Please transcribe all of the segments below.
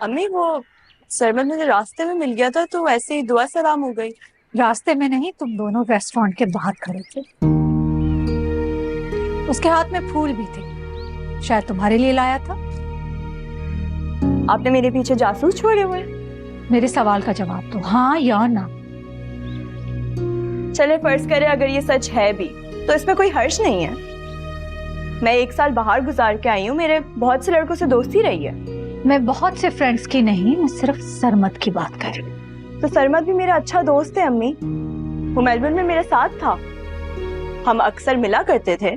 अम्मी वो सरमन मुझे रास्ते में मिल गया था तो ऐसे ही दुआ सलाम हो गई। रास्ते में नहीं, तुम दोनों रेस्टोरेंट के बाहर खड़े थे। उसके हाथ में फूल भी थे, शायद तुम्हारे लिए लाया था। आपने मेरे पीछे जासूस छोड़े हुए हैं? मेरे सवाल का जवाब दो, हाँ या ना। चले फर्ज करें अगर ये सच है भी तो इसमें कोई हर्ज नहीं है। मैं 1 साल बाहर गुजार के आई हूँ, मेरे बहुत से लड़कों से दोस्ती रही है। मैं बहुत से फ्रेंड्स की नहीं, मैं सिर्फ सरमत की बात कर रही हूँ। तो सरमत भी मेरा अच्छा दोस्त है अम्मी। वो मेलबर्न में मेरे साथ था, हम अक्सर मिला करते थे।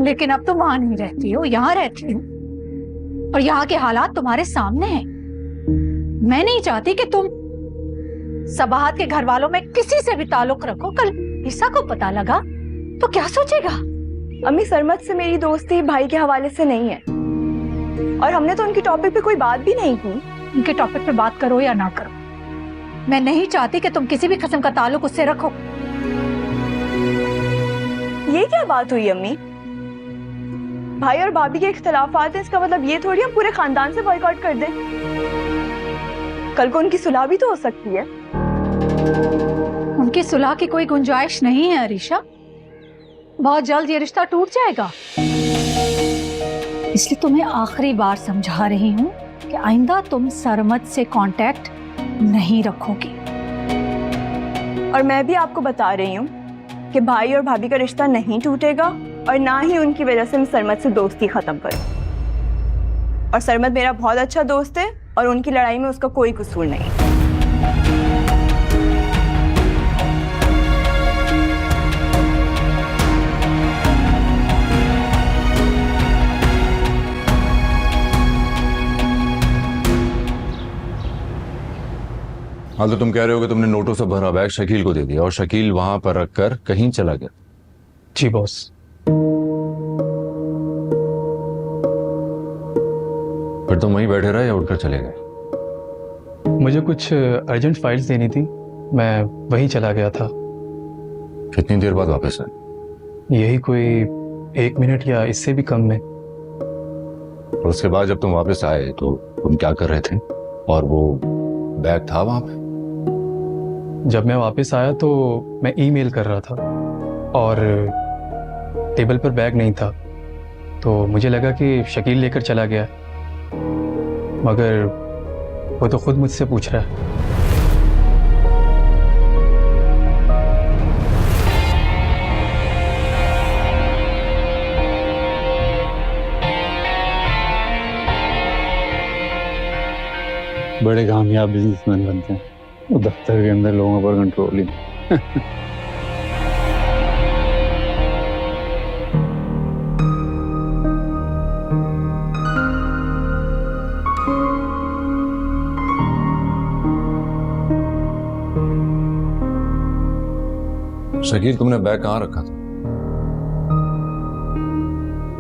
लेकिन अब तुम वहां नहीं रहती हो, यहाँ रहती हो, और यहाँ के हालात तुम्हारे सामने हैं। मैं नहीं चाहती कि तुम सबाहत के घर वालों में किसी से भी ताल्लुक रखो। कल ईसा को पता लगा तो क्या सोचेगा? अम्मी सरमत से मेरी दोस्ती भाई के हवाले से नहीं है, और हमने तो उनकी टॉपिक पे कोई बात भी नहीं की। उनके टॉपिक पे बात करो या ना करो, मैं नहीं चाहती कि तुम किसी भी किस्म का ताल्लुक उससे रखो। ये क्या बात हुई अम्मी? भाई और भाभी के इख्तलाफात हैं, इसका मतलब ये थोड़ी हम पूरे खानदान से बॉयकॉट कर दें। कल को उनकी सुलह भी तो हो सकती है। उनकी सुलह की कोई गुंजाइश नहीं है अरीशा, बहुत जल्द ये रिश्ता टूट जाएगा। इसलिए तुम्हें आखिरी बार समझा रही हूँ कि आइंदा तुम सरमत से कांटेक्ट नहीं रखोगी। और मैं भी आपको बता रही हूँ कि भाई और भाभी का रिश्ता नहीं टूटेगा, और ना ही उनकी वजह से मैं सरमत से दोस्ती खत्म करूँ। और सरमत मेरा बहुत अच्छा दोस्त है और उनकी लड़ाई में उसका कोई कसूर नहीं। हाँ, तो तुम कह रहे हो कि तुमने नोटों से भरा बैग शकील को दे दिया और शकील वहां पर रखकर कहीं चला गया। जी बॉस। फिर तुम वहीं बैठे रहे या उठकर चले गए? मुझे कुछ अर्जेंट फाइल्स देनी थी, मैं वहीं चला गया था। कितनी देर बाद वापस आए? यही कोई 1 मिनट या इससे भी कम में। और उसके बाद जब तुम वापस आए तो तुम क्या कर रहे थे? और वो बैग था वहां पे? जब मैं वापस आया तो मैं ईमेल कर रहा था और टेबल पर बैग नहीं था, तो मुझे लगा कि शकील लेकर चला गया, मगर वो तो खुद मुझसे पूछ रहा है। बड़े कामयाब बिजनेसमैन बनते हैं वो दफ्तर के अंदर लोगों पर कंट्रोल ही नहीं। शकील, तुमने बैग कहाँ रखा था?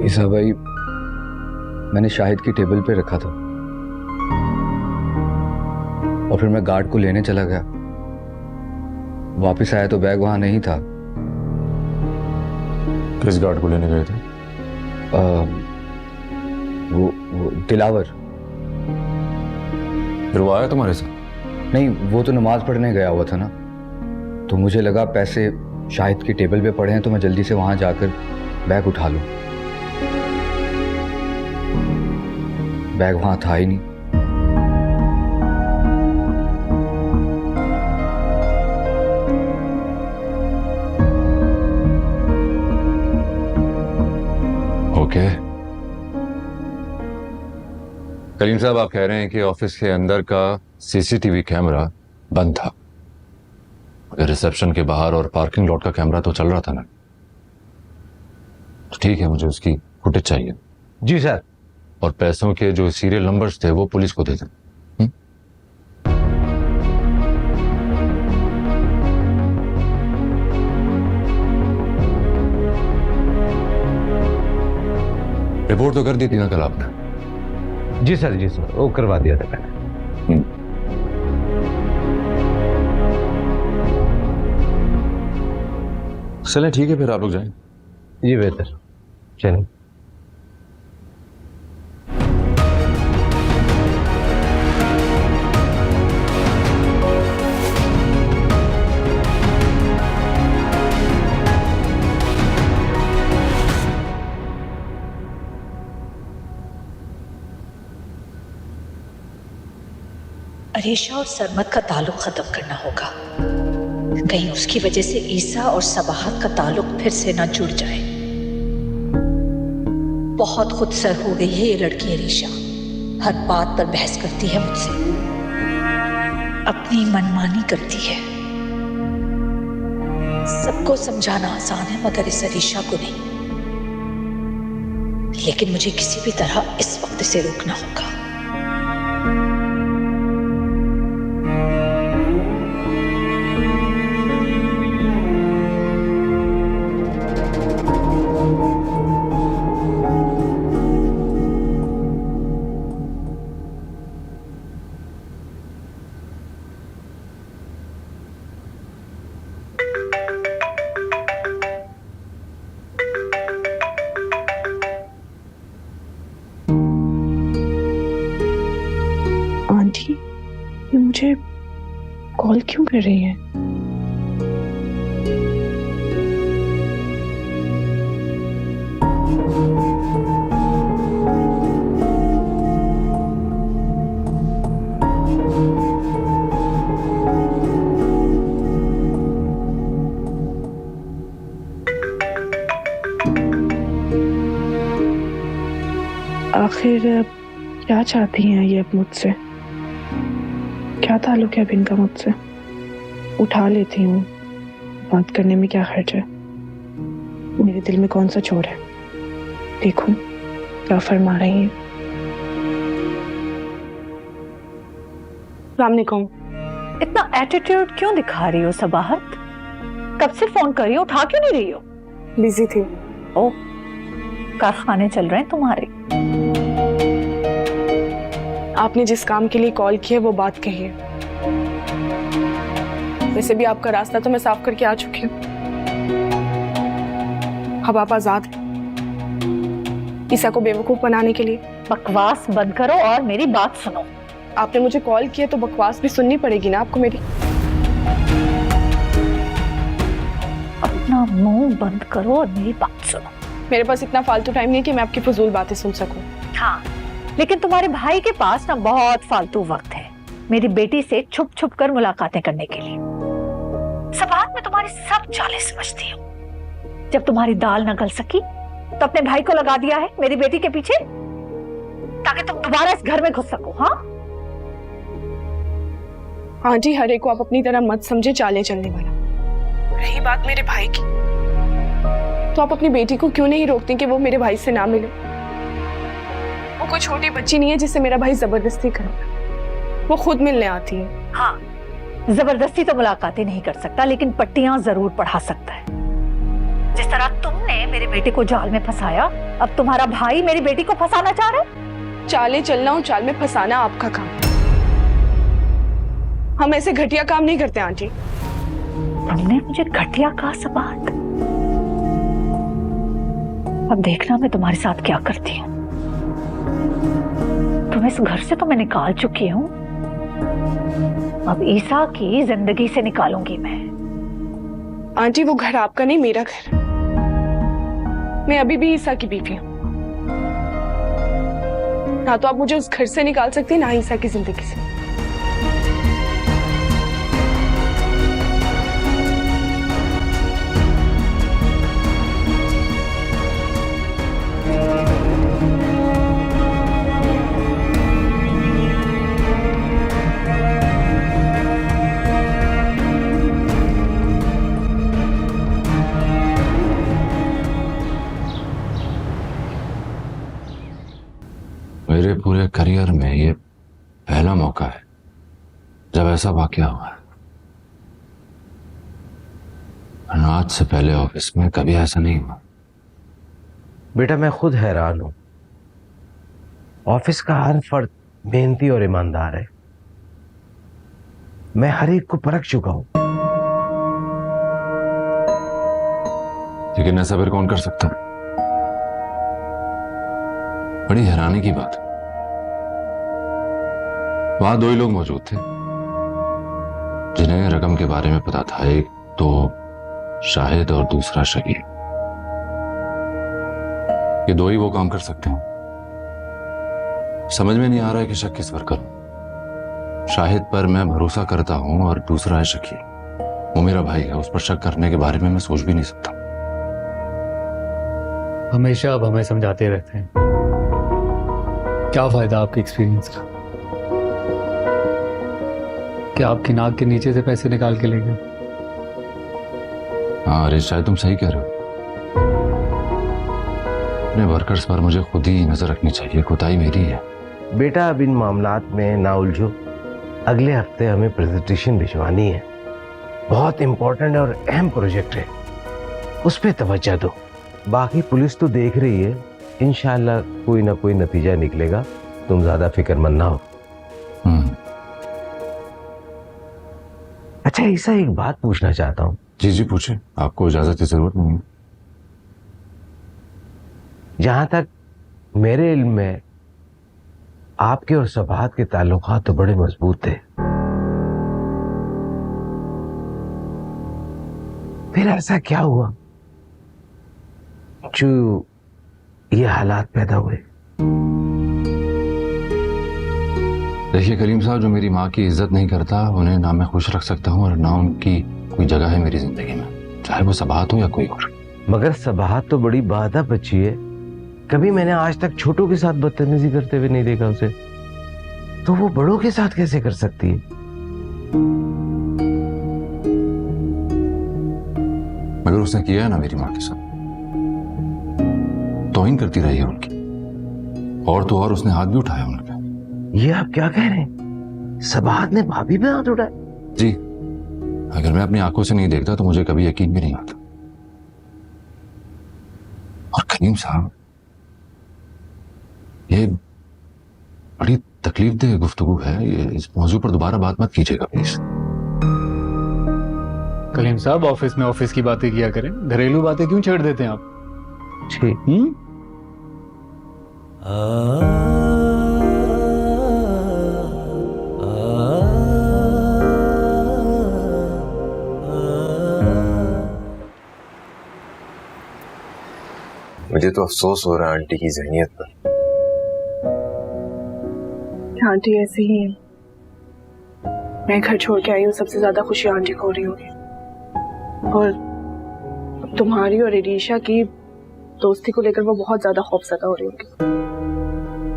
ईसा भाई, मैंने शाहिद की टेबल पे रखा था और फिर मैं गार्ड को लेने चला गया। वापस आया तो बैग वहां नहीं था। किस गार्ड को लेने गए थे? वो दिलावर। फिर वो आया तुम्हारे साथ? नहीं, वो तो नमाज पढ़ने गया हुआ था ना, तो मुझे लगा पैसे शाहिद की टेबल पे पड़े हैं तो मैं जल्दी से वहां जाकर बैग उठा लूं। बैग वहां था ही नहीं। ओके। करीम साहब, आप कह रहे हैं कि ऑफिस के अंदर का सीसीटीवी कैमरा बंद था, मगर रिसेप्शन के बाहर और पार्किंग लॉट का कैमरा तो चल रहा था ना? तो ठीक है, मुझे उसकी फुटेज चाहिए। जी सर। और पैसों के जो सीरियल नंबर्स थे वो पुलिस को दे दें। रिपोर्ट तो कर दी थी ना कल आपने? जी सर, जी सर, वो करवा दिया था मैंने। चलें, ठीक है, फिर आप लोग जाएं। जी बेहतर, चलिए। अरीशा और सरमत का ताल्लुक खत्म करना होगा। कहीं उसकी वजह से ईसा और सबाहत का ताल्लुक फिर से ना जुड़ जाए। बहुत खुद सर हो गई है ये लड़की अरीशा, हर बात पर बहस करती है मुझसे, अपनी मनमानी करती है। सबको समझाना आसान है मगर इस अरीशा को नहीं। लेकिन मुझे किसी भी तरह इस वक्त से रोकना होगा। आंटी, ये मुझे कॉल क्यों कर रही है? आखिर क्या चाहती हैं ये अब मुझसे? क्या ताल्लुक है अब इनका मुझसे? उठा लेती हूँ, बात करने में क्या हर्ज है? मेरे दिल में कौन सा चोर है? देखूं क्या फरमा रही है। अस्सलामुअलैकुम। इतना एटीट्यूड क्यों दिखा रही हो सबाहत? कब से फोन कर रही हो, उठा क्यों नहीं रही हो? बिजी थी। ओ, कारखाने चल रहे हैं तुम्हारे। आपने जिस काम के लिए कॉल किया वो बात कही है। वैसे भी आपका रास्ता तो मैं साफ करके आ चुकी हूँ। अब आप आजाद हैं ईसा को बेवकूफ बनाने के लिए। बकवास बंद करो और मेरी बात सुनो। आपने मुझे कॉल किया तो बकवास भी सुननी पड़ेगी ना आपको मेरी। अपना मुंह बंद करो और मेरी बात सुनो। मेरे पास इतना फालतू टाइम नहीं कि मैं आपकी फजूल बातें सुन सकूं। हाँ, लेकिन तुम्हारे भाई के पास ना बहुत फालतू वक्त है मेरी बेटी से छुप छुप कर मुलाकातें करने के लिए। सबाहत में तुम्हारी सब चालें समझती हूँ। जब तुम्हारी दाल न गल सकी तो अपने भाई को लगा दिया है मेरी बेटी के पीछे, ताकि तुम दोबारा इस घर में घुस सको। हाँ आंटी, हर एक को आप अपनी तरह मत समझे चाले चलने वाला। रही बात मेरे भाई की, तो आप अपनी बेटी को क्यों नहीं रोकती कि वो मेरे भाई से ना मिले? वो कोई छोटी बच्ची नहीं है जिसे मेरा भाई जबरदस्ती करेगा। वो खुद मिलने आती है। हाँ, जबरदस्ती तो मुलाकातें नहीं कर सकता, लेकिन पट्टियां जरूर पढ़ा सकता है। जिस तरह तुमने मेरे बेटे को जाल में फंसाया, अब तुम्हारा भाई मेरी बेटी को फंसाना चाह रहा है। चाले चलना और चाल में फंसाना आपका काम। हम ऐसे घटिया काम नहीं करते आंटी। तुमने मुझे घटिया कहा सबाहत? अब देखना मैं तुम्हारे साथ क्या करती हूँ। तुम्हें इस घर से तो मैं निकाल चुकी हूँ, अब ईसा की जिंदगी से निकालूंगी मैं। आंटी, वो घर आपका नहीं, मेरा घर। मैं अभी भी ईसा की बीवी हूँ। ना तो आप मुझे उस घर से निकाल सकती, ना ईसा की जिंदगी से। मेरे पूरे करियर में ये पहला मौका है जब ऐसा वाकया हुआ है। आज से पहले ऑफिस में कभी ऐसा नहीं हुआ। बेटा, मैं खुद हैरान हूं। ऑफिस का हर फर्द मेहनती और ईमानदार है। मैं हर एक को परख चुका हूं। लेकिन ऐसा फिर कौन कर सकता है? बड़ी हैरानी की बात है, वहां दो ही लोग मौजूद थे जिन्हें रकम के बारे में पता था। एक तो शाहिद और दूसरा शकील। ये दो ही वो काम कर सकते हैं। समझ में नहीं आ रहा है कि शक किस पर करूं। शाहिद पर मैं भरोसा करता हूं और दूसरा है शकील, वो मेरा भाई है, उस पर शक करने के बारे में मैं सोच भी नहीं सकता। हमेशा आप हमें समझाते रहते हैं, क्या फायदा आपके एक्सपीरियंस का? क्या आपकी नाक के नीचे से पैसे निकाल के ले गए? हाँ अरे शायद तुम सही कह रहे हो। अपने वर्कर्स पर मुझे खुद ही नजर रखनी चाहिए, कोताही मेरी है। बेटा अब इन मामलात में ना उलझो। अगले हफ्ते हमें प्रेजेंटेशन भिजवानी है, बहुत इंपॉर्टेंट और अहम प्रोजेक्ट है, उस पर तवज्जो दो। बाकी पुलिस तो देख रही है, इंशाल्लाह कोई ना कोई नतीजा निकलेगा, तुम ज्यादा फिक्रमंद ना हो। अच्छा ईसा, एक बात पूछना चाहता हूँ। जी जी पूछे, आपको इजाजत की जरूरत नहीं है। जहां तक मेरे इल्म में आपके और सबाहत के ताल्लुकात तो बड़े मजबूत थे, फिर ऐसा क्या हुआ जो ये हालात पैदा हुए? देखिए कलीम साहब, जो मेरी माँ की इज्जत नहीं करता उन्हें ना मैं खुश रख सकता हूँ और ना उनकी कोई जगह है मेरी जिंदगी में, चाहे वो सबाहत हो या कोई और। मगर सबाहत तो बड़ी बादा बच्ची है, कभी मैंने आज तक छोटों के साथ बदतमीजी करते हुए नहीं देखा उसे, तो वो बड़ों के साथ कैसे कर सकती है? मगर उसने किया है ना मेरी माँ के साथ, तौहीन करती रही है उनकी, और तो और उसने हाथ भी उठाया उनके। ये आप क्या कह रहे हैं? सबाहत ने भाभी पे हाथ उठाया? जी, अगर मैं अपनी आंखों से नहीं देखता तो मुझे कभी यकीन भी नहीं आता। और करीम साहब, ये बड़ी तकलीफदेह गुफ्तगू है, ये इस मौजू पर दोबारा बात मत कीजिएगा प्लीज। कलीम साहब, ऑफिस में ऑफिस की बातें किया करें, घरेलू बातें क्यों छेड़ देते हैं आप? ठीक। मुझे तो अफसोस हो रहा है आंटी की ज़हनियत पर। आंटी ऐसी ही है। मैं घर छोड़ के आई हूँ, सबसे ज्यादा खुशी आंटी को हो रही होगी, और तुम्हारी और इरीशा की दोस्ती को लेकर वो बहुत ज्यादा खौफजदा हो रही होगी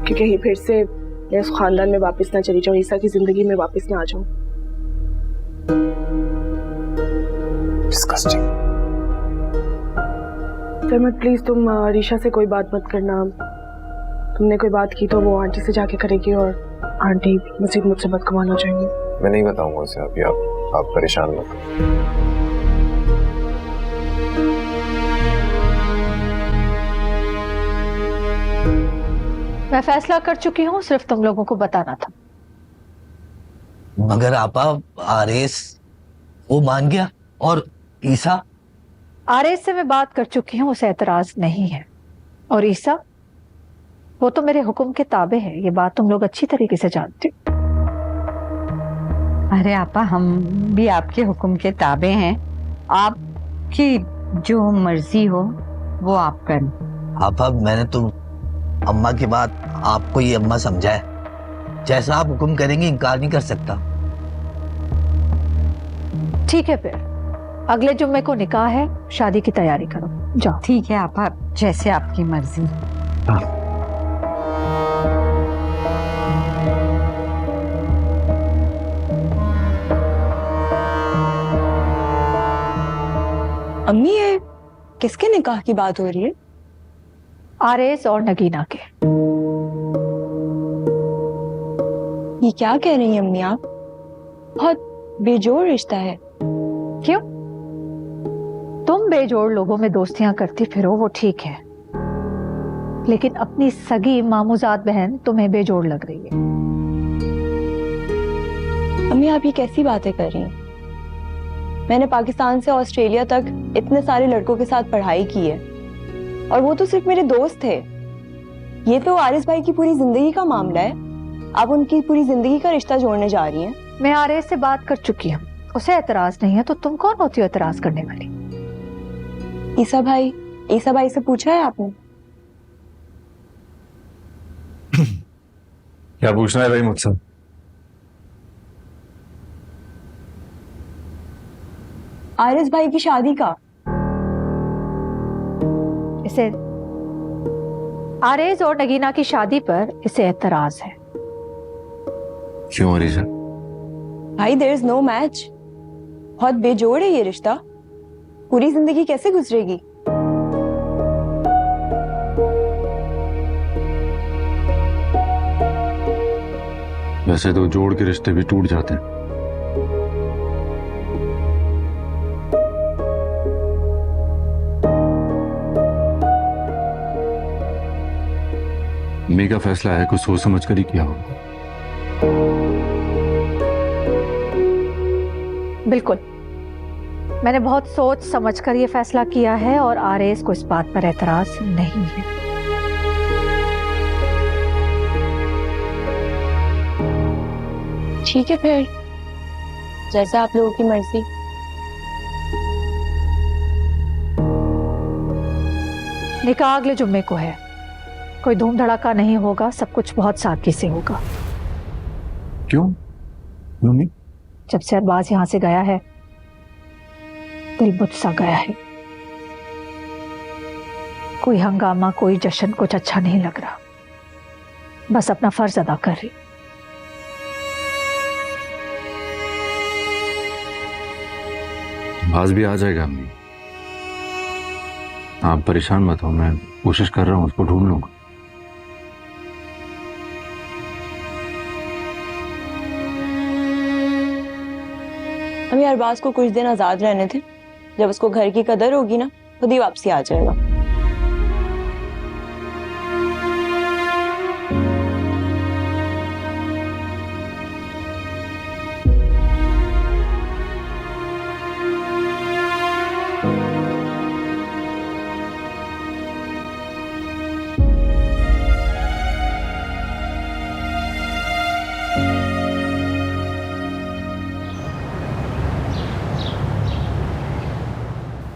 कि कहीं फिर से मैं उस खानदान में वापस ना चली जाऊँ, ईसा की जिंदगी में वापस ना आ जाऊँ। डिस्गस्टिंग। सरमत प्लीज तुम रीशा से कोई बात मत करना, तुमने कोई बात की तो वो आंटी से जाके करेगी, और आंटी मजीद मुझसे बदगुमान हो जाएंगी। मैं नहीं बताऊंगा उसे अभी, आप परेशान मत हो। मैं फैसला कर चुकी हूँ, सिर्फ तुम लोगों को बताना था। मगर आपा, आरेस वो मान गया, और ईसा? आरेस से मैं बात कर चुकी हूँ, उसे एतराज नहीं है, और ईसा वो तो मेरे हुक्म के ताबे है, ये बात तुम लोग अच्छी तरीके से जानते हो। अरे आपा, हम भी आपके हुक्म के ताबे हैं, आपकी जो मर्जी हो वो आप करें। आपा, मैंने तो अम्मा के बाद आपको ये अम्मा समझा है, जैसा आप हुक्म करेंगे इनकार नहीं कर सकता। ठीक है, फिर अगले जुम्मे को निकाह है, शादी की तैयारी करो, जाओ। ठीक है आपा, जैसे आपकी मर्जी। अम्मी, ये किसके निकाह की बात हो रही है? आरेस और नगीना के। ये क्या कह रही हैं अम्मी आप? बहुत बेजोड़ रिश्ता है। क्यों? तुम बेजोड़ लोगों में दोस्तियां करती फिरो, वो ठीक है, लेकिन अपनी सगी मामूजात बहन तुम्हें बेजोड़ लग रही है। अम्मी, आप ये कैसी बातें कर रही हैं? मैंने पाकिस्तान से ऑस्ट्रेलिया तक इतने सारे लड़कों के साथ पढ़ाई की है, और वो तो सिर्फ मेरे दोस्त थे। ये तो आरिस भाई की पूरी जिंदगी का मामला है, आप उनकी पूरी जिंदगी का रिश्ता जोड़ने जा रही हैं। मैं आरिस से बात कर चुकी हूँ, उसे एतराज नहीं है, तो तुम कौन होती हो एतराज करने वाली? ईसा भाई से पूछा है आपने? क्या पूछना है भाई मुझसे? आरिस भाई की शादी का। इसे आरेज और नगीना की शादी पर इसे एतराज है। क्यों अरीजा? भाई देयर इज नो मैच। बहुत बेजोड़ है ये रिश्ता, पूरी जिंदगी कैसे गुजरेगी? वैसे तो जोड़ के रिश्ते भी टूट जाते हैं। अम्मी का फैसला है, कुछ सोच समझ कर ही किया होगा। बिल्कुल, मैंने बहुत सोच समझकर ये फैसला किया है और आरेज को इस बात पर एतराज नहीं है। ठीक है फिर, जैसा आप लोगों की मर्जी। निकाह अगले जुम्मे को है, कोई धूम धड़ाका नहीं होगा, सब कुछ बहुत सादगी से होगा। क्यों मम्मी? जब से अरबाज यहां से गया है दिल बुझ सा गया है। कोई हंगामा, कोई जश्न, कुछ अच्छा नहीं लग रहा। बस अपना फर्ज अदा कर रही। आज भी आ जाएगा अम्मी, आप परेशान मत हो, मैं कोशिश कर रहा हूँ, उसको ढूंढ लूंगा। हमें अरबाज को कुछ दिन आजाद रहने थे, जब उसको घर की कदर होगी ना खुद ही वापसी आ जाएगा।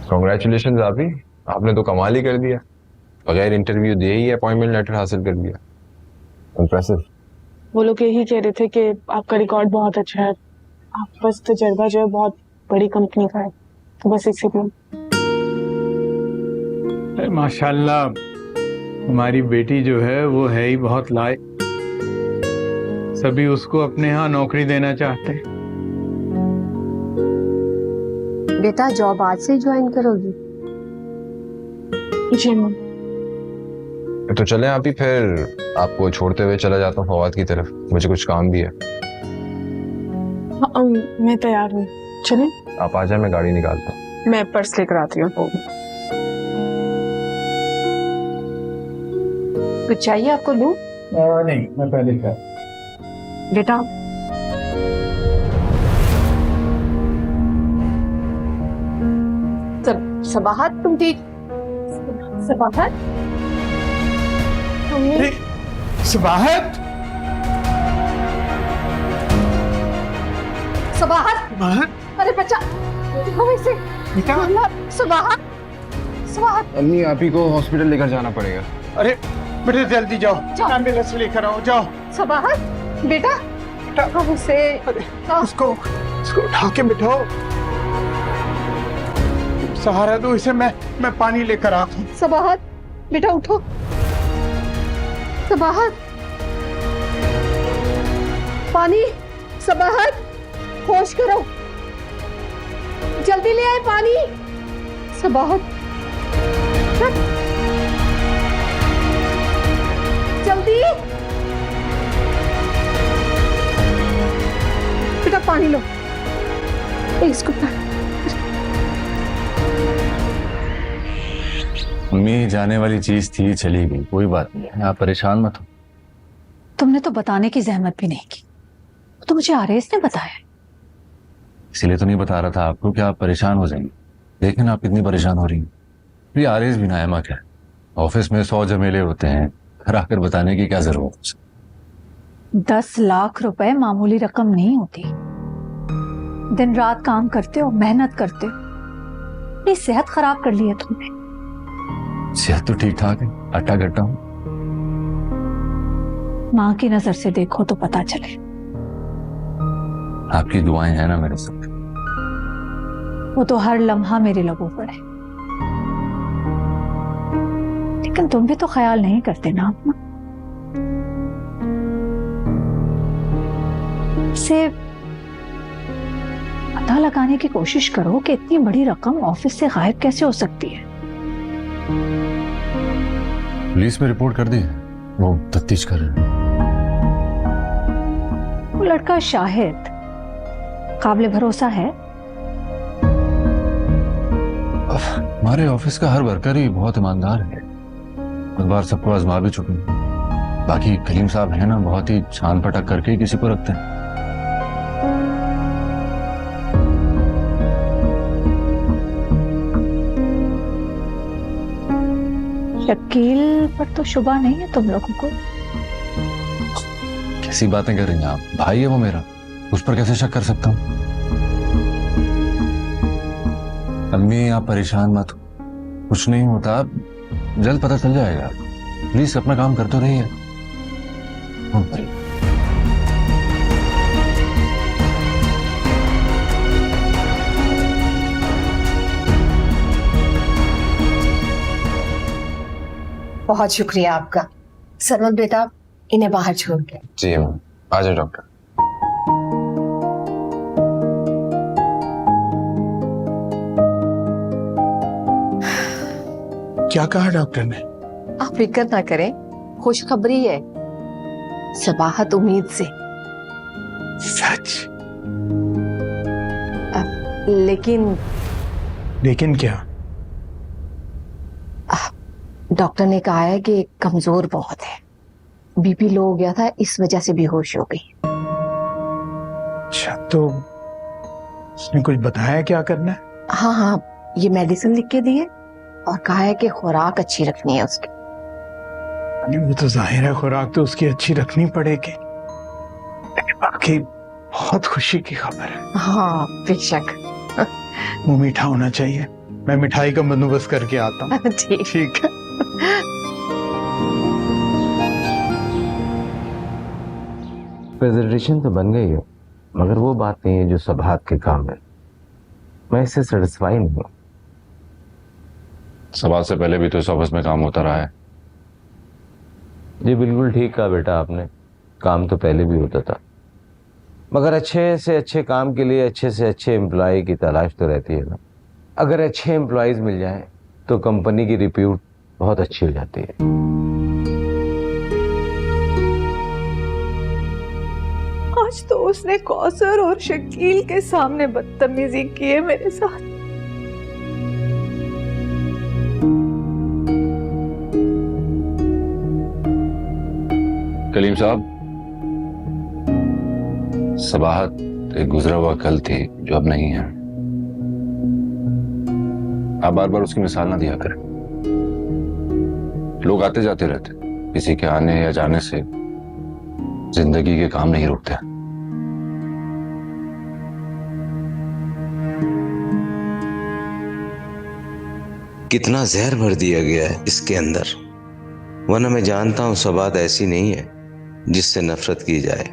कॉन्ग्रेचुलेशन अभी, आपने तो कमाल ही कर दिया, बगैर इंटरव्यू दिए ही अपॉइंटमेंट लेटर हासिल कर दिया। इम्प्रेसिव। वो लोग यही कह रहे थे कि आपका रिकॉर्ड बहुत अच्छा है, आप बस तजर्बा जो है बहुत बड़ी कंपनी का है, तो बस इसीलिए। माशाल्लाह, हमारी बेटी जो है वो है ही बहुत लायक, सभी उसको अपने यहाँ नौकरी देना चाहते हैं। बेटा जॉब आज से ज्वाइन करोगी? जी मैम। तो चलें आप ही, फिर आपको छोड़ते हुए चला जाता हूँ फवाद की तरफ, मुझे कुछ काम भी है। हाँ, मैं तैयार हूँ, चलें? आप आ जाए, मैं गाड़ी निकालता हूँ। मैं पर्स लेकर आती हूँ। कुछ चाहिए आपको? दूं? नहीं, मैं पहले क्या बेटा सबाहत, तुम ठीक? सबाहत, सबाहत, सबाहत, अरे बच्चा वैसे सबाहत, सबाहत। अम्मी आप ही को हॉस्पिटल लेकर जाना पड़ेगा। अरे बेटा जल्दी जाओ, एम्बुलेंस लेकर आओ, जाओ। सबाहत बेटा, वैसे इसको उठा के बिठाओ, सहारा दो इसे, मैं पानी लेकर आता हूँ। सबाहत बेटा उठो, सबाहत पानी, सबाहत होश करो, जल्दी ले आए पानी। सबाहत जल्दी बेटा पानी लो, इसको अम्मी जाने वाली चीज थी, चली गई, कोई बात नहीं, आप परेशान मत हो। तुमने तो बताने की जहमत भी नहीं की, तो मुझे आरेस ने बताया। इसलिए तो नहीं बता रहा था आपको कि आप परेशान हो जाएंगे। देखें ना आप कितनी परेशान हो रही हैं। ये आरेस भी ना एमा क्या है, ऑफिस में 100 झमेले होते हैं, घर आकर बताने की क्या जरूरत। 10 लाख रुपए मामूली रकम नहीं होती। दिन रात काम करते हो, मेहनत करते हो, अपनी सेहत खराब कर ली है तुमने। सेहत तो ठीक ठाक है, अट्टा गट्टा हूं। माँ की नजर से देखो तो पता चले। आपकी दुआएं हैं ना मेरे साथ, वो तो हर लम्हा मेरे लबों पर है, लेकिन तुम भी तो ख्याल नहीं करते ना अपना। से पता लगाने की कोशिश करो कि इतनी बड़ी रकम ऑफिस से गायब कैसे हो सकती है। पुलिस में रिपोर्ट कर दी है, वो तफ्तीश कर रहे हैं। वो लड़का शाहिद काबिल भरोसा है? हमारे ऑफिस का हर वर्कर ही बहुत ईमानदार है, एक बार सबको आजमा भी चुके हैं। बाकी कलीम साहब है ना, बहुत ही छान पटक करके ही किसी को रखते हैं। शकील पर तो शुबा नहीं है तुम लोगों को? कैसी बातें कर रही हैं आप? भाई है वो मेरा, उस पर कैसे शक कर सकता हूँ? अम्मी आप परेशान मत हो, कुछ नहीं होता, जल्द पता चल जाएगा। प्लीज अपना काम करते रहिए। बहुत शुक्रिया आपका। सरमत बेटा, इन्हें बाहर छोड़ के। जी मैम, आ जाओ डॉक्टर। क्या कहा डॉक्टर ने? आप फिक्र ना करें, खुशखबरी है, सबाहत उम्मीद से। सच? लेकिन क्या? डॉक्टर ने कहा है कि कमजोर बहुत है, बीपी लो हो गया था, इस वजह से बेहोश हो गई। अच्छा, तो उसने कुछ बताया क्या करना है? हाँ हाँ, ये मेडिसिन लिख के दी है और कहा है कि खुराक अच्छी रखनी है उसकी। वो तो जाहिर है खुराक तो उसकी अच्छी रखनी पड़ेगी, लेकिन बाकी बहुत खुशी की खबर है। हाँ बेशक। मुंह मीठा होना चाहिए, मैं मिठाई का बंदोबस्त करके आता हूँ। ठीक है। प्रेजेंटेशन तो बन गई है, मगर वो बात नहीं है जो सबाहत के काम है। मैं इससे सेटिस्फाई नहीं हूँ। सबाहत से पहले भी तो इस ऑफिस में काम होता रहा है। जी बिल्कुल ठीक कहा बेटा आपने, काम तो पहले भी होता था, मगर अच्छे से अच्छे काम के लिए अच्छे से अच्छे एम्प्लॉय की तलाश तो रहती है ना। अगर अच्छे एम्प्लॉयज मिल जाएं तो कंपनी की रिप्यूट बहुत अच्छी हो जाती है। आज तो उसने कौसर और शकील के सामने बदतमीजी की है मेरे साथ। कलीम साहब, सबाहत एक गुजरा हुआ कल थी जो अब नहीं है। आप बार बार उसकी मिसाल ना दिया करें। लोग आते जाते रहते, किसी के आने या जाने से जिंदगी के काम नहीं रुकते। कितना जहर भर दिया गया है इसके अंदर, वरना मैं जानता हूं सबाहत ऐसी नहीं है जिससे नफरत की जाए,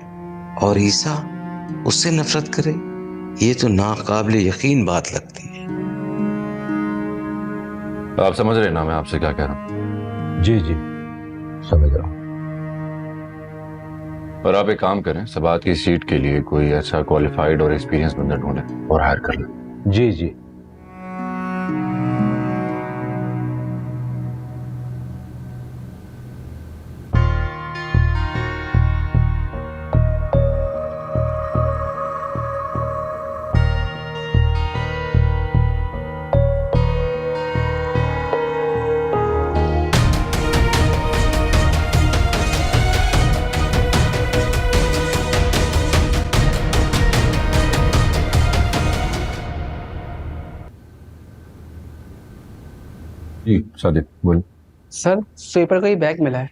और ईसा उससे नफरत करे, ये तो नाकाबिले यकीन बात लगती है। आप समझ रहे ना मैं आपसे क्या कह रहा हूं? जी जी समझ रहा हूं। और आप एक काम करें, सबाहत की सीट के लिए कोई अच्छा क्वालिफाइड और एक्सपीरियंस बंदा ढूंढें और हायर कर लें। जी जी। जी सादिक बोल। सर स्वीपर का ही बैग मिला है।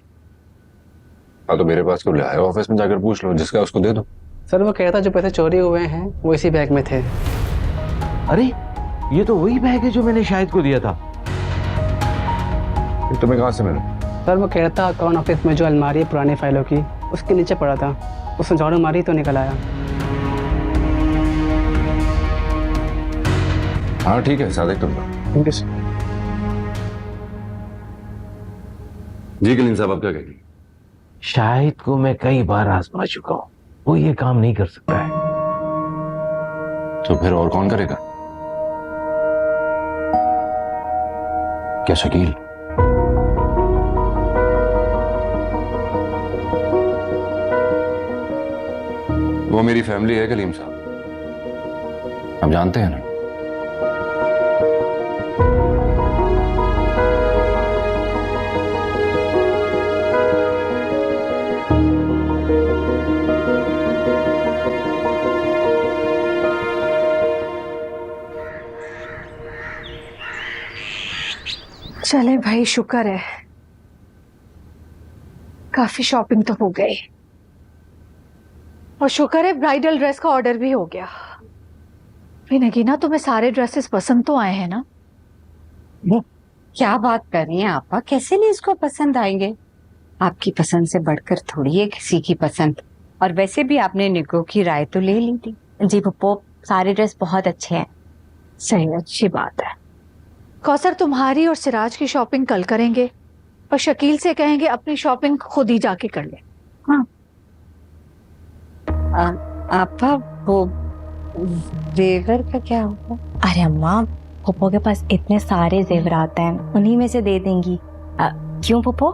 हाँ तो मेरे पास क्यों ले आए? ऑफिस में जाकर पूछ लो, जिसका उसको दे दो। सर वो कह रहा था जो पैसे चोरी हुए हैं वो इसी बैग में थे। अरे ये तो वही बैग है जो मैंने शाहिद को दिया था। तुम्हें कहाँ से मिला? सर वो कह रहा था अकाउंट ऑफिस में जो अलमारी है पुरानी फाइलों की, उसके नीचे पड़ा था, उसने झाड़ू मारी तो निकल आया। हाँ ठीक है, सादिक तुम थैंक यू सर। जी कलीम साहब, आप क्या कहेंगे? शाहिद को मैं कई बार आजमा चुका हूं, वो ये काम नहीं कर सकता है। तो फिर और कौन करेगा? क्या शकील? वो मेरी फैमिली है कलीम साहब, हम जानते हैं ना। चले भाई, शुक्र है काफी शॉपिंग तो हो गई, और शुक्र है ब्राइडल ड्रेस का ऑर्डर भी हो गया। नगीना, तुम्हें सारे ड्रेसेस पसंद तो आए हैं ना? क्या बात कर रही हैं आपा, कैसे नहीं इसको पसंद आएंगे? आपकी पसंद से बढ़कर थोड़ी है किसी की पसंद। और वैसे भी आपने निगो की राय तो ले ली थी। जी पप्पो, सारे ड्रेस बहुत अच्छे हैं। सही, अच्छी बात है। कौसर, तुम्हारी और सिराज की शॉपिंग कल करेंगे और शकील से कहेंगे अपनी शॉपिंग खुद ही जाके कर ले। हाँ आपा, वो जेवर का क्या होगा? अरे अम्मा, पप्पो के पास इतने सारे जेवरात हैं, उन्हीं में से दे देंगी। क्यों पप्पो?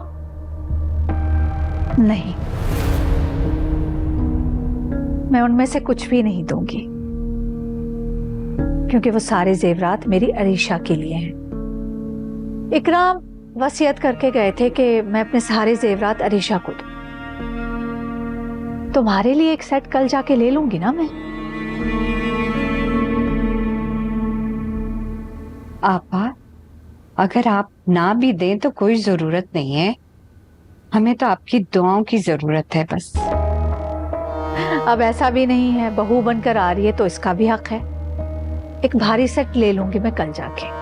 नहीं, मैं उनमें से कुछ भी नहीं दूंगी, क्योंकि वो सारे जेवरात मेरी अरीशा के लिए हैं। इकराम वसीयत करके गए थे कि मैं अपने सारे जेवरात अरीशा को दूं। तुम्हारे लिए एक सेट कल जाके ले लूंगी ना मैं। आपा, अगर आप ना भी दें तो कोई जरूरत नहीं है, हमें तो आपकी दुआओं की जरूरत है बस। अब ऐसा भी नहीं है, बहू बनकर आ रही है तो इसका भी हक है। एक भारी सेट ले लूंगी मैं कल जाके।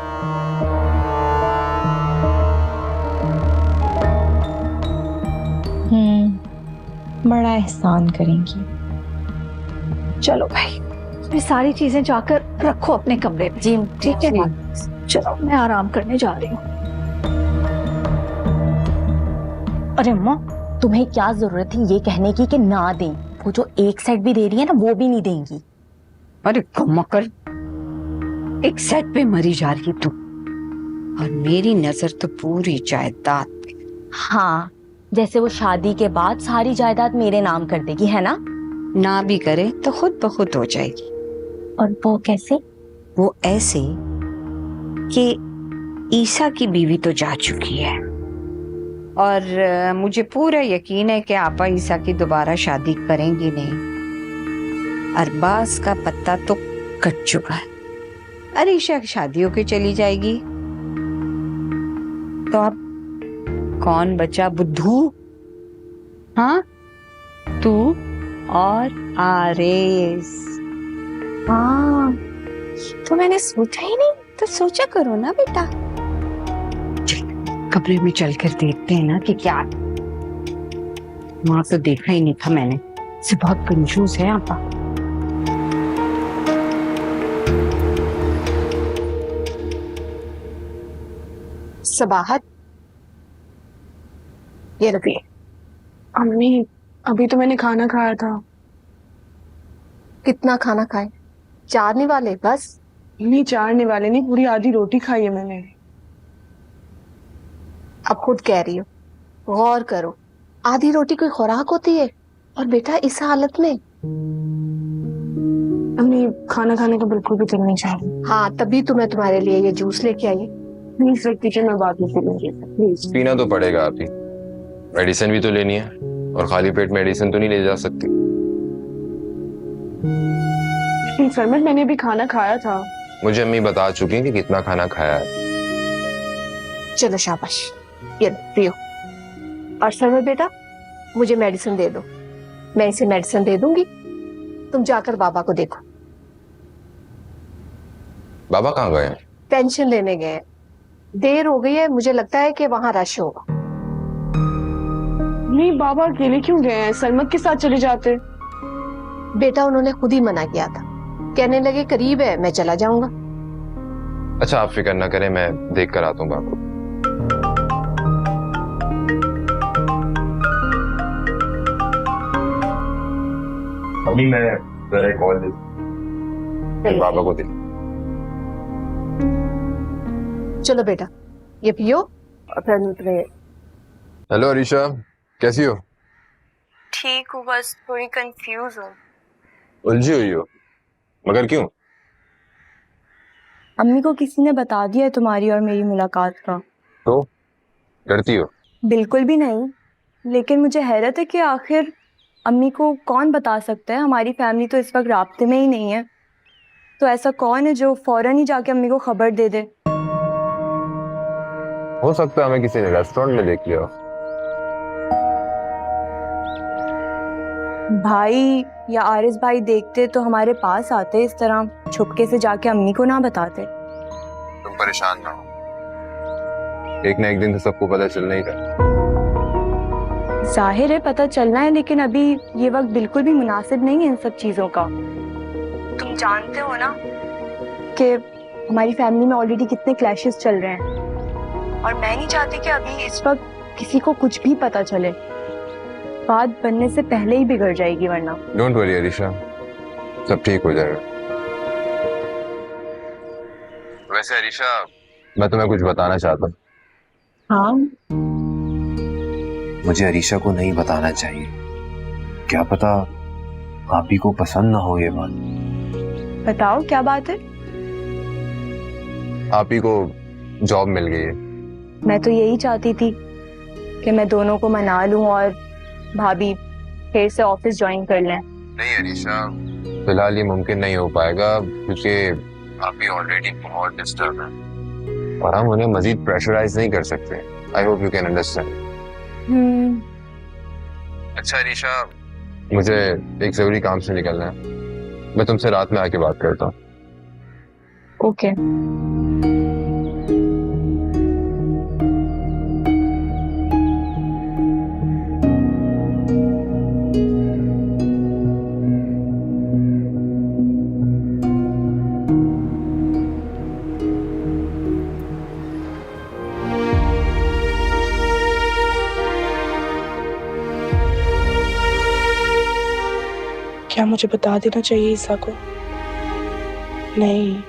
बड़ा एहसान करेंगी। चलो भाई, ये सारी चीजें जाकर रखो अपने कमरे में। जी ठीक है, चलो मैं आराम करने जा रही हूँ। अरे अम्मा, तुम्हें क्या जरूरत थी ये कहने की कि ना दें? वो जो एक सेट भी दे रही है ना, वो भी नहीं देंगी। अरे कमकर, एक सेट पे मरी जा रही तू, और मेरी नजर तो पूरी जायदाद पे। हाँ, जैसे वो शादी के बाद सारी जायदाद मेरे नाम कर देगी, है ना? ना भी करे तो खुद ब खुद हो जाएगी। और वो कैसे? वो ऐसे कि ईसा की बीवी तो जा चुकी है, और मुझे पूरा यकीन है कि आपा ईसा की दोबारा शादी करेंगी नहीं। अरबाज का पत्ता तो कट चुका है, अरीशा की शादी होके चली जाएगी, तो अब कौन बचा? बुद्धू, हाँ, तू और आरेस। हाँ, तो मैंने सोचा ही नहीं। तो सोचा करो ना बेटा। कमरे में चलकर देखते हैं ना कि क्या। वहां तो देखा ही नहीं था मैंने, से बहुत कंजूस है आपा। सबाहत, ये रखिए। अम्मी, अभी तो मैंने खाना खाया था। कितना खाना खाए? चारने वाले बस? नहीं, चारने वाले नहीं, पूरी आधी रोटी खाई है मैंने। अब खुद कह रही हो, गौर करो, आधी रोटी कोई खुराक होती है? और बेटा इस हालत में। अम्मी, खाना खाने का बिल्कुल भी दिल नहीं चाह रही। हाँ, तभी तो मैं तुम्हारे लिए ये जूस लेके आई। प्लीज रख दीजिए, मैं बाद में पी लूंगी। प्लीज। पीना तो पड़ेगा आप ही, मेडिसिन भी तो लेनी है, और खाली पेट मेडिसिन तो नहीं ले जा सकती। सरमत, मैंने अभी खाना खाया था। मुझे अम्मी बता चुकी कि कितना खाना खाया है। चलो शाबाश, ये पियो। और सरमत बेटा, मुझे मेडिसिन दे दो, मैं इसे मेडिसिन दे दूंगी, तुम जाकर बाबा को देखो। बाबा कहाँ गए? पेंशन लेने गए, देर हो गई है, मुझे लगता है कि वहां रश होगा। नहीं, बाबा अकेले क्यों गए हैं? सरमत के साथ चले जाते। बेटा, उन्होंने खुद ही मना किया था, कहने लगे करीब है, मैं चला जाऊंगा। अच्छा आप फिक्र ना करें, मैं देख कर आता हूँ बाबू। अभी मैं जरा कॉल दे बाबा को दे। चलो बेटा ये पियो और फिर उतरे। हेलो अरीशा, कैसी हो? ठीक हूँ, बस थोड़ी कंफ्यूज हूँ। उलझी हुई हो? मगर क्यों? अम्मी को किसी ने बता दिया है तुम्हारी और मेरी मुलाकात का। तो डरती हो? बिल्कुल भी नहीं, लेकिन मुझे हैरत है कि आखिर अम्मी को कौन बता सकता है। हमारी फैमिली तो इस वक्त राब्ते में ही नहीं है, तो ऐसा कौन है जो फौरन ही जाके अम्मी को खबर दे दे। हो सकता है हमें किसी ने रेस्टोरेंट में देख लिया हो। भाई या आरिस भाई देखते तो हमारे पास आते, इस तरह छुपके से जाके अम्मी को ना बताते। तुम परेशान ना हो, एक ना एक दिन तो सबको पता चलना ही था। जाहिर है पता चलना है, लेकिन अभी ये वक्त बिल्कुल भी मुनासिब नहीं है इन सब चीजों का। तुम जानते हो ना कि हमारी फैमिली में ऑलरेडी कितने क्लैशेस चल रहे हैं, और मैं नहीं चाहती कि अभी इस वक्त किसी को कुछ भी पता चले। बात बनने से पहले ही बिगड़ जाएगी वरना। डोंट वरी अरीशा, सब ठीक हो जाएगा। वैसे अरीशा, मैं तुम्हें कुछ बताना चाहता हूँ। हाँ? मुझे अरीशा को नहीं बताना चाहिए, क्या पता आप ही को पसंद ना हो ये बात। बताओ क्या बात है? आप ही को जॉब मिल गई है। मैं तो यही चाहती थी कि मैं दोनों को मना लूं और भाभी फिर से ऑफिस ज्वाइन कर लें। नहीं अरीशा, फिलहाल ये मुमकिन नहीं हो पाएगा क्योंकि आप ही ऑलरेडी बहुत डिस्टर्ब हैं और हम उन्हें मजीद प्रेशराइज नहीं कर सकते। I hope you can understand. अच्छा अरीशा, मुझे एक जरूरी काम से निकलना है, मैं तुमसे रात में आके बात करता हूँ। ओके। क्या मुझे बता देना चाहिए ईसा को? नहीं,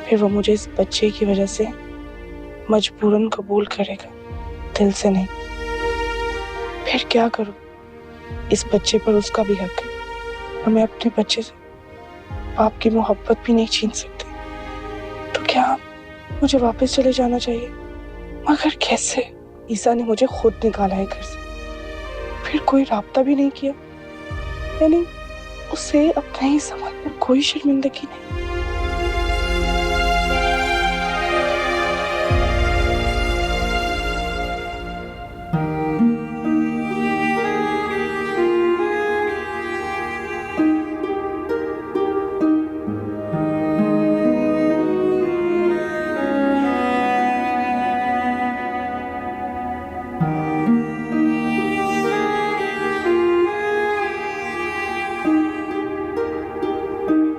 फिर वो मुझे इस बच्चे की वजह से मजबूरन कबूल करेगा, दिल से नहीं। फिर क्या करूं? इस बच्चे पर उसका भी हक है और मैं अपने बच्चे से आपकी मोहब्बत भी नहीं छीन सकती। तो क्या मुझे वापस चले जाना चाहिए? मगर कैसे? ईसा ने मुझे खुद निकाला है घर से, फिर कोई राब्ता भी नहीं किया, यानी उसे अपने ही समाज पर कोई शर्मिंदगी नहीं।